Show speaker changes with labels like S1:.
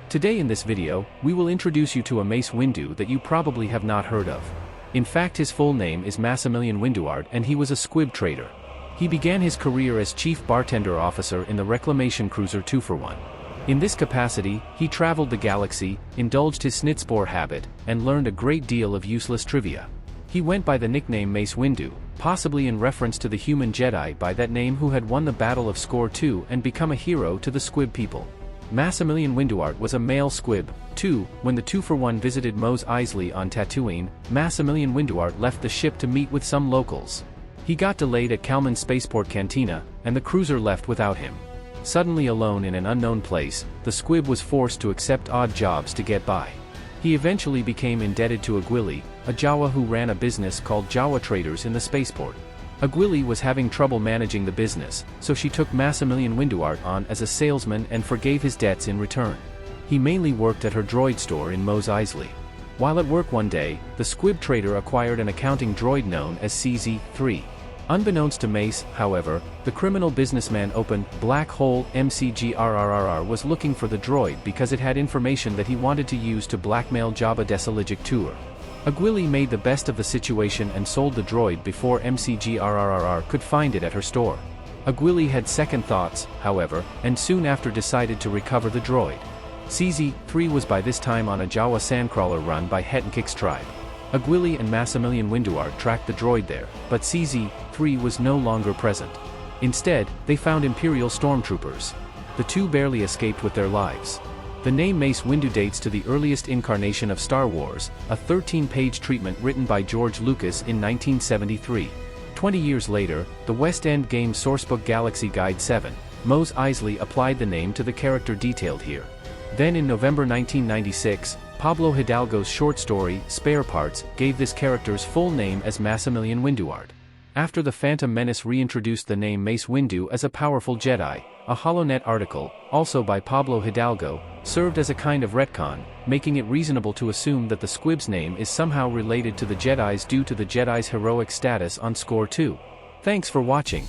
S1: Today in this video, we will introduce you to a Mace Windu that you probably have not heard of. In fact, his full name is Maximilian Winduard and he was a squib trader. He began his career as chief bartender officer in the reclamation cruiser 2-for-1. In this capacity, he traveled the galaxy, indulged his snitspore habit, and learned a great deal of useless trivia. He went by the nickname Mace Windu, possibly in reference to the human Jedi by that name who had won the Battle of Score II and become a hero to the squib people. Maximilian Winduard was a male squib, too. When the 2-for-1 visited Mos Eisley on Tatooine, Maximilian Winduard left the ship to meet with some locals. He got delayed at Kalman Spaceport Cantina, and the cruiser left without him. Suddenly alone in an unknown place, the squib was forced to accept odd jobs to get by. He eventually became indebted to Aguili, a Jawa who ran a business called Jawa Traders in the spaceport. Aguili was having trouble managing the business, so she took Maximilian Winduard on as a salesman and forgave his debts in return. He mainly worked at her droid store in Mos Eisley. While at work one day, the squib trader acquired an accounting droid known as CZ-3. Unbeknownst to Mace, however, the criminal businessman open Black Hole MCGRRR was looking for the droid because it had information that he wanted to use to blackmail Jabba Desaligic Tour. Aguili made the best of the situation and sold the droid before MCGRRR could find it at her store. Aguili had second thoughts, however, and soon after decided to recover the droid. CZ-3 was by this time on a Jawa sandcrawler run by Hetankik's tribe. Aguili and Maximilian Winduard tracked the droid there, but CZ-3 was no longer present. Instead, they found Imperial stormtroopers. The two barely escaped with their lives. The name Mace Windu dates to the earliest incarnation of Star Wars, a 13-page treatment written by George Lucas in 1973. 20 years later, the West End game sourcebook Galaxy Guide 7, Mos Eisley applied the name to the character detailed here. Then in November 1996, Pablo Hidalgo's short story, Spare Parts, gave this character's full name as Maximilian Winduard. After The Phantom Menace reintroduced the name Mace Windu as a powerful Jedi, a HoloNet article, also by Pablo Hidalgo, served as a kind of retcon, making it reasonable to assume that the squib's name is somehow related to the Jedi's due to the Jedi's heroic status on Score II. Thanks for watching.